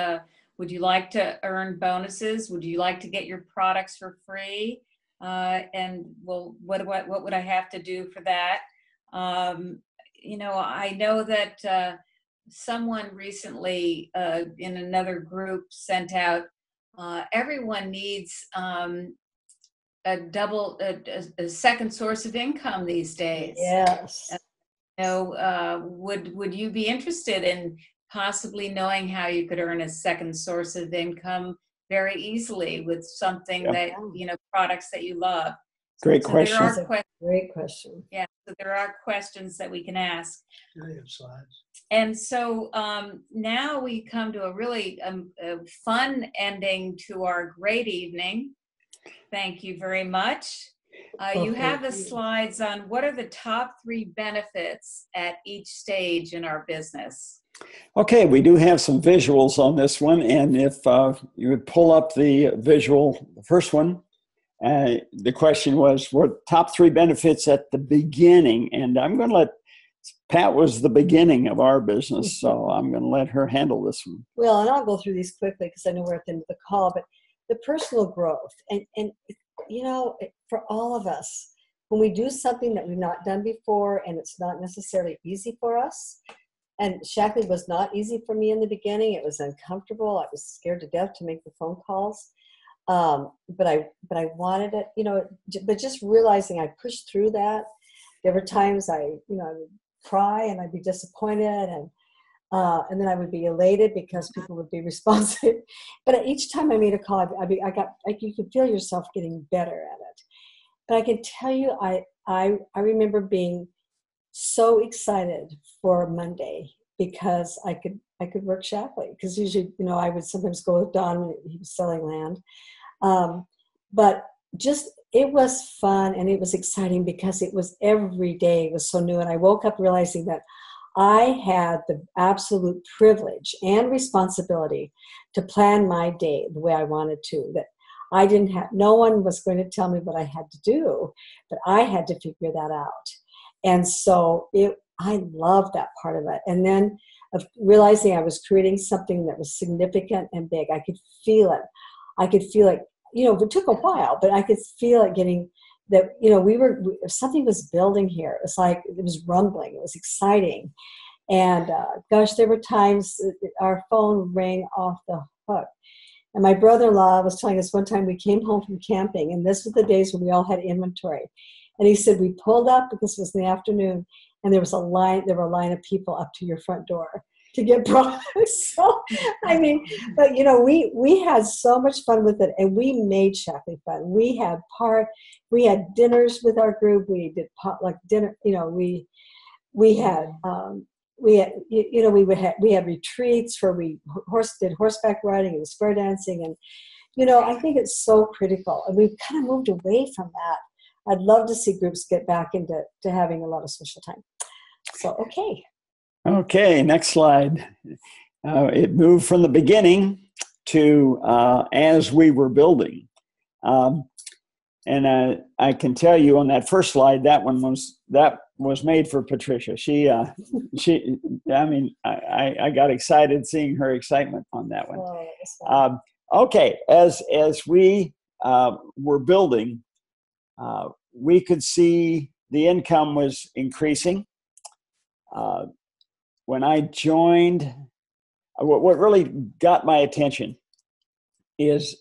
Would you like to earn bonuses? Would you like to get your products for free? And well, what would I have to do for that? You know, I know that someone recently in another group sent out, everyone needs a second source of income these days. Yes. You know, would you be interested in possibly knowing how you could earn a second source of income very easily with something that, you know, products that you love? Great question. Great question. Yeah, so there are questions that we can ask. I have slides. And so now we come to a really a fun ending to our great evening. Thank you very much. You have the slides on what are the top 3 benefits at each stage in our business. Okay, we do have some visuals on this one. And if you would pull up the visual, the first one, the question was, what top 3 benefits at the beginning? And I'm going to let Pat was the beginning of our business, so I'm going to let her handle this one. Well, and I'll go through these quickly because I know we're at the end of the call, but the personal growth and you know, for all of us, when we do something that we've not done before and it's not necessarily easy for us, and Shackley was not easy for me in the beginning. It was uncomfortable. I was scared to death to make the phone calls. But I wanted it, you know, but just realizing I pushed through that. There were times I would cry and I'd be disappointed, and then I would be elated because people would be responsive. But each time I made a call, you could feel yourself getting better at it. But I can tell you, I remember being so excited for Monday because I could work Shackley, because usually, you know, I would sometimes go with Don when he was selling land. But just, it was fun and it was exciting because it was every day, it was so new. And I woke up realizing that I had the absolute privilege and responsibility to plan my day the way I wanted to, that I didn't have, no one was going to tell me what I had to do, but I had to figure that out. And so I loved that part of it. And then of realizing I was creating something that was significant and big, I could feel it. I could feel it, you know, it took a while, but I could feel it getting that, you know, something was building here. It was like, it was rumbling. It was exciting. And gosh, there were times our phone rang off the hook. And my brother-in-law was telling us one time we came home from camping, and this was the days when we all had inventory. And he said, we pulled up because it was in the afternoon, and there were a line of people up to your front door. to get products. So, I mean, but you know, we had so much fun with it, and we made Shackley fun. We had dinners with our group. We did potluck dinner. You know, we had we had retreats where we did horseback riding and square dancing, and you know, I think it's so critical, and we've kind of moved away from that. I'd love to see groups get back into having a lot of social time. So, okay. Okay, next slide. It moved from the beginning to as we were building. And I can tell you on that first slide, that was made for Patricia. I got excited seeing her excitement on that one. Okay, as we were building, we could see the income was increasing. When I joined, what really got my attention is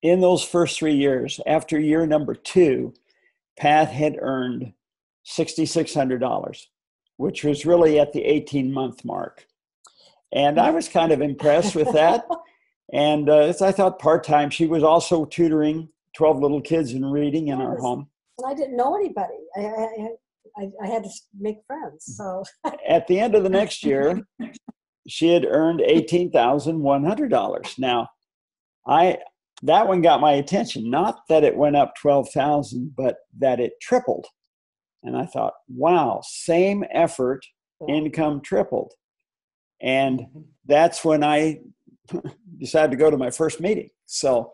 in those first 3 years, after year number 2, Pat had earned $6,600, which was really at the 18-month mark. And I was kind of impressed with that. And I thought part-time. She was also tutoring 12 little kids and reading in our home. And I didn't know anybody. I had to make friends. So at the end of the next year, she had earned $18,100. Now, that one got my attention. Not that it went up 12,000, but that it tripled. And I thought, wow, same effort, income tripled. And that's when I decided to go to my first meeting. So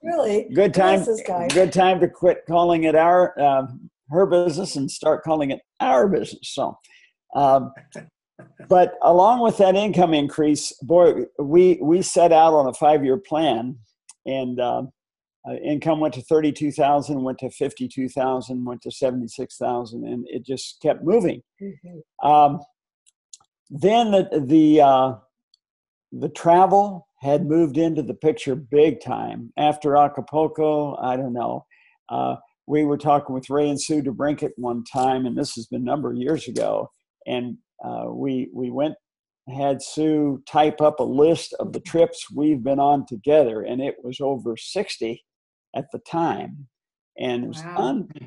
really good time to quit calling it her business and start calling it our business. So but along with that income increase, boy, we set out on a 5-year plan, and income went to 32,000, went to 52,000, went to 76,000, and it just kept moving. Mm-hmm. Then the travel had moved into the picture big time. After Acapulco, I don't know. We were talking with Ray and Sue DeBrinket one time, and this has been a number of years ago. And we went, had Sue type up a list of the trips we've been on together, and it was over 60 at the time. And it was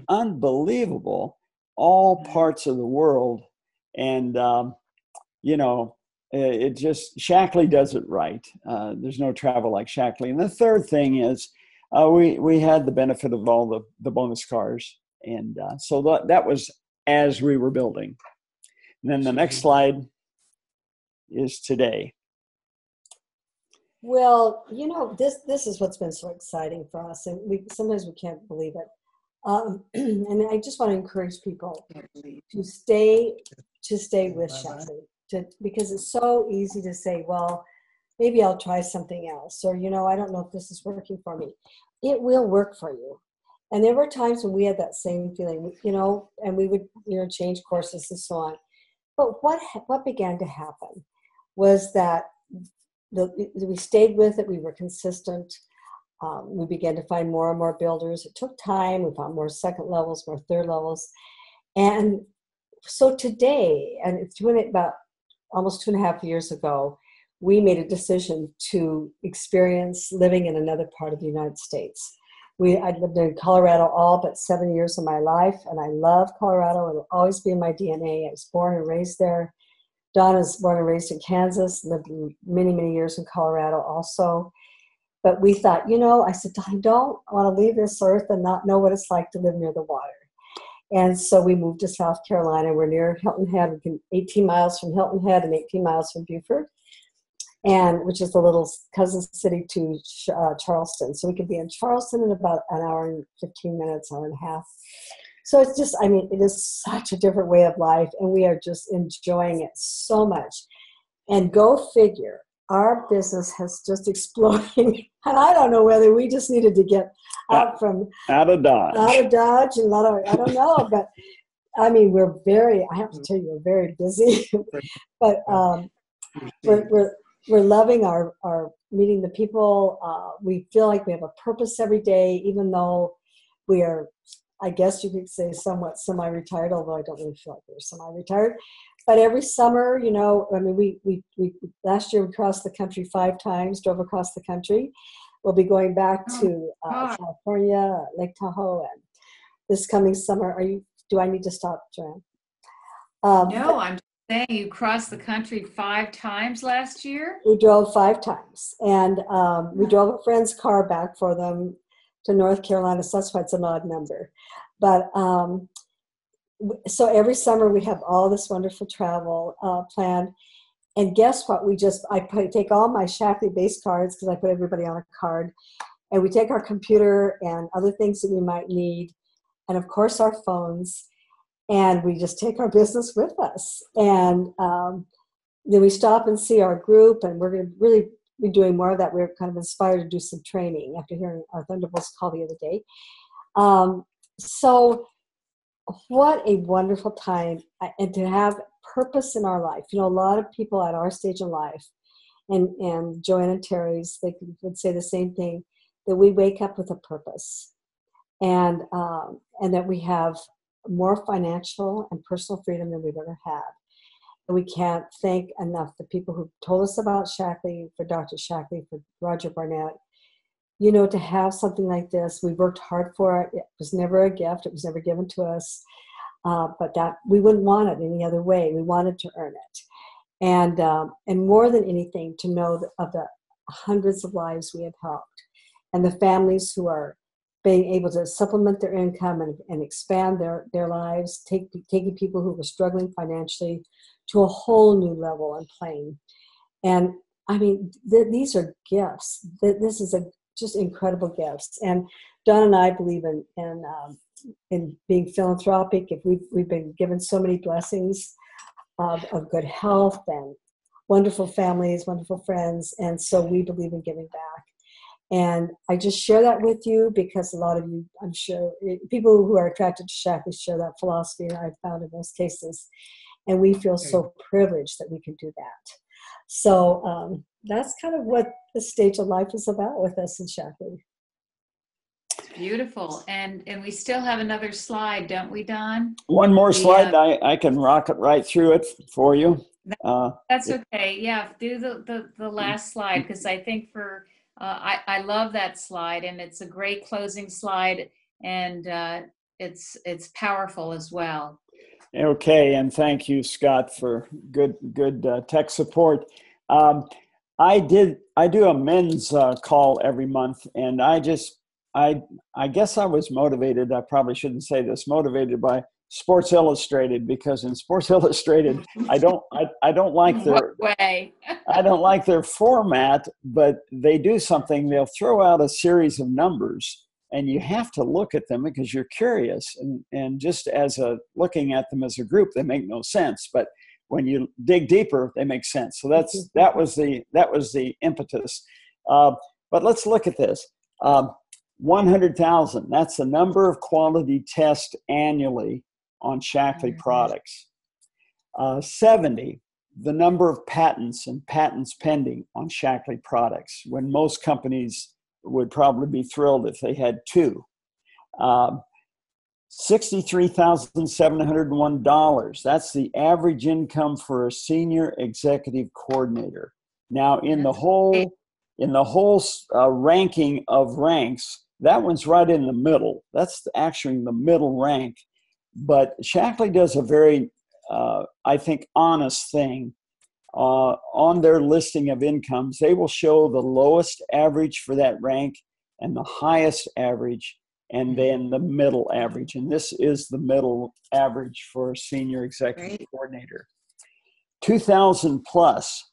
unbelievable, all parts of the world. And, you know, it just, Shackley does it right. There's no travel like Shackley. And the third thing is we had the benefit of all the bonus cars. And so that was as we were building. And then the next slide is today. Well, you know, this is what's been so exciting for us, and sometimes we can't believe it. And I just want to encourage people to stay with Shackley, because it's so easy to say, well, maybe I'll try something else, or you know, I don't know if this is working for me. It will work for you. And there were times when we had that same feeling, you know, and we would, you know, change courses and so on. But what began to happen was that we stayed with it. We were consistent. We began to find more and more builders. It took time. We found more second levels, more third levels. And so today, and it's doing it about almost 2.5 years ago, we made a decision to experience living in another part of the United States. I'd lived in Colorado all but 7 years of my life, and I love Colorado. It'll always be in my DNA. I was born and raised there. Don was born and raised in Kansas, lived many, many years in Colorado also. But we thought, you know, I said, I don't want to leave this earth and not know what it's like to live near the water. And so we moved to South Carolina. We're near Hilton Head, 18 miles from Hilton Head and 18 miles from Beaufort, which is the little cousin city to Charleston. So we could be in Charleston in about an hour and 15 minutes, hour and a half. So it's just, I mean, it is such a different way of life, and we are just enjoying it so much. And go figure, our business has just exploded. And I don't know whether we just needed to get out of Dodge and I don't know, but I mean, I have to tell you, we're very busy, but we're loving our meeting the people. We feel like we have a purpose every day, even though we are, I guess you could say, somewhat semi-retired, although I don't really feel like we're semi-retired. But every summer, you know, I mean, we last year we crossed the country 5 times, drove across the country. We'll be going back to God. California, Lake Tahoe, and this coming summer. Do I need to stop, Joanne? No, I'm just saying you crossed the country 5 times last year. We drove 5 times, and we drove a friend's car back for them to North Carolina, so that's why it's an odd number. But so every summer we have all this wonderful travel planned. And guess what? Take all my Shackley base cards, because I put everybody on a card, and we take our computer and other things that we might need, and of course our phones, and we just take our business with us. And then we stop and see our group, and we're going to really be doing more of that. We're kind of inspired to do some training after hearing our Thunderbolts call the other day. So what a wonderful time, and to have purpose in our life. You know, a lot of people at our stage in life, and Joanne and Terry's, they would say the same thing, that we wake up with a purpose, and that we have more financial and personal freedom than we've ever had. And we can't thank enough the people who told us about Shackley, for Dr. Shackley, for Roger Barnett. You know, to have something like this, we worked hard for it. It was never a gift. It was never given to us. But that we wouldn't want it any other way. We wanted to earn it. And more than anything, to know of the hundreds of lives we have helped, and the families who are being able to supplement their income and expand their lives, taking people who were struggling financially to a whole new level and plane. And I mean, these are gifts. This is just incredible gifts. And Don and I believe in being philanthropic. If we've been given so many blessings of good health and wonderful families, wonderful friends, and so we believe in giving back. And I just share that with you because a lot of you, I'm sure, people who are attracted to Shackley share that philosophy, and I've found in most cases. And we feel so privileged that we can do that. So that's kind of what this stage of life is about with us in Shackley. Beautiful. And we still have another slide, don't we, Don? One more slide. I can rocket right through it for you. That's okay. Yeah, do the last slide, because I think I love that slide, and it's a great closing slide, and it's powerful as well. Okay, and thank you, Scott, for good tech support. I do a men's call every month, and I guess I was motivated. I probably shouldn't say this. Motivated by Sports Illustrated, because in Sports Illustrated, I don't like their way. I don't like their format, but they do something. They'll throw out a series of numbers, and you have to look at them because you're curious. And just as looking at them as a group, they make no sense. But when you dig deeper, they make sense. So that was the impetus. But let's look at this. 100,000. That's the number of quality tests annually on Shackley products. 70. The number of patents and patents pending on Shackley products, when most companies would probably be thrilled if they had 2. $63,701. That's the average income for a senior executive coordinator. Now, in the whole ranking of ranks, that one's right in the middle. That's actually the middle rank. But Shackley does a very, I think, honest thing. On their listing of incomes, they will show the lowest average for that rank and the highest average, and then the middle average. And this is the middle average for a senior executive coordinator. 2,000 plus.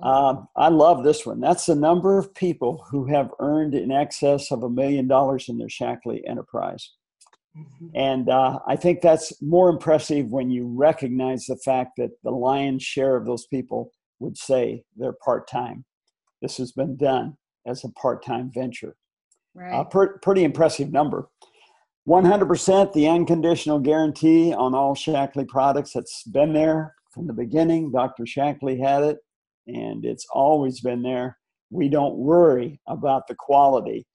I love this one. That's the number of people who have earned in excess of $1 million in their Shackley enterprise. And I think that's more impressive when you recognize the fact that the lion's share of those people would say they're part-time. This has been done as a part-time venture. Right. Pretty impressive number. 100% the unconditional guarantee on all Shackley products. That's been there from the beginning. Dr. Shackley had it, and it's always been there. We don't worry about the quality.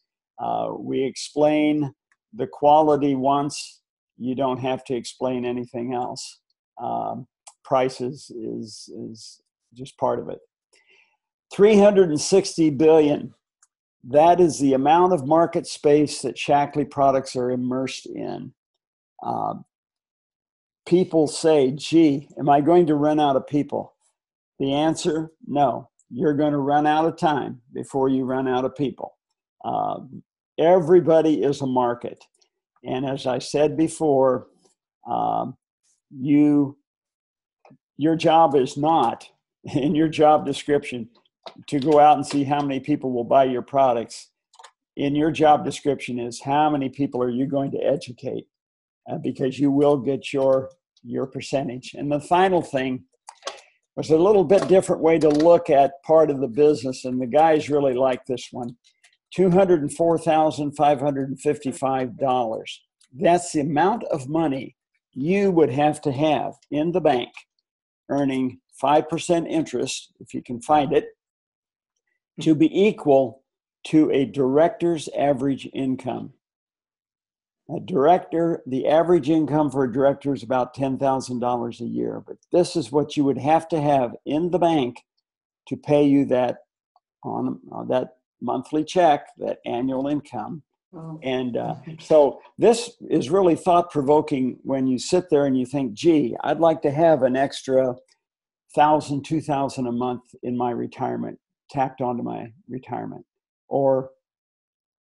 We explain the quality once. You don't have to explain anything else. prices is just part of it. 360 billion. That is the amount of market space that Shaklee products are immersed in. People say, gee, am I going to run out of people? The answer, no. You're going to run out of time before you run out of people. Everybody is a market. And as I said before, your job is not, in your job description, to go out and see how many people will buy your products. In your job description is how many people are you going to educate, because you will get your percentage. And the final thing was a little bit different way to look at part of the business, and the guys really like this one. $204,555. That's the amount of money you would have to have in the bank, earning 5% interest, if you can find it, to be equal to a director's average income. A director, the average income for a director is about $10,000 a year, but this is what you would have to have in the bank to pay you that on that monthly check, that annual income. Oh. And so this is really thought-provoking when you sit there and you think, gee, I'd like to have an extra $1,000, $2,000 a month in my retirement, tacked onto my retirement. Or,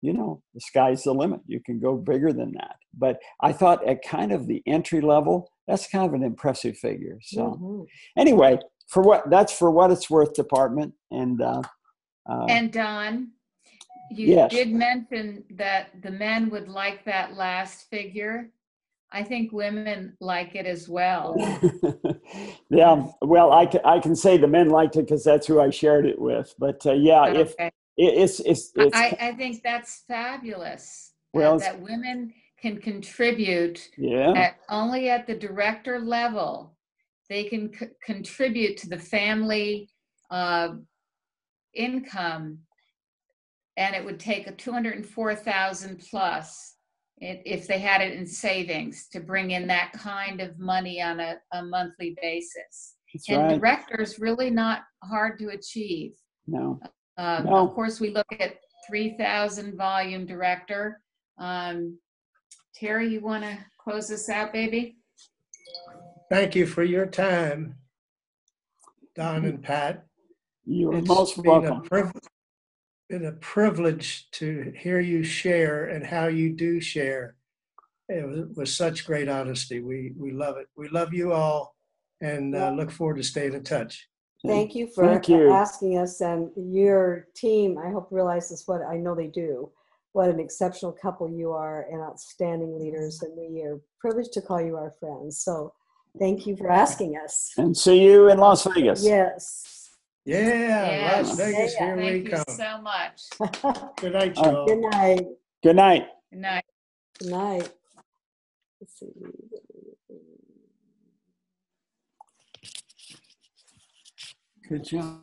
you know, the sky's the limit. You can go bigger than that. But I thought at kind of the entry level, that's kind of an impressive figure. So anyway, that's for what it's worth, department. And Don, you yes. did mention that the men would like that last figure. I think women like it as well. Yeah, well, I can say the men liked it because that's who I shared it with. But yeah, Okay. it's I think that's fabulous. Well, that women can contribute yeah. only at the director level. They can contribute to the family income, and it would take a 204,000 plus if they had it in savings to bring in that kind of money on a monthly basis. That's and right. directors really not hard to achieve. No. Of course, we look at 3,000 volume director. Terry, you want to close this out, baby? Thank you for your time, Don and Pat. You're most welcome. Been a privilege to hear you share and how you do share. It was such great honesty. We love it. We love you all, and look forward to staying in touch. Thank you for asking us, and your team, I hope realizes what I know they do, what an exceptional couple you are and outstanding leaders, and we are privileged to call you our friends. So thank you for asking us. And see you in Las Vegas. Yes. Yeah, Las Vegas, here we come. Thank you so much. Good night, y'all. Good night. Good night. Good night. Good night. Let's see. Good job.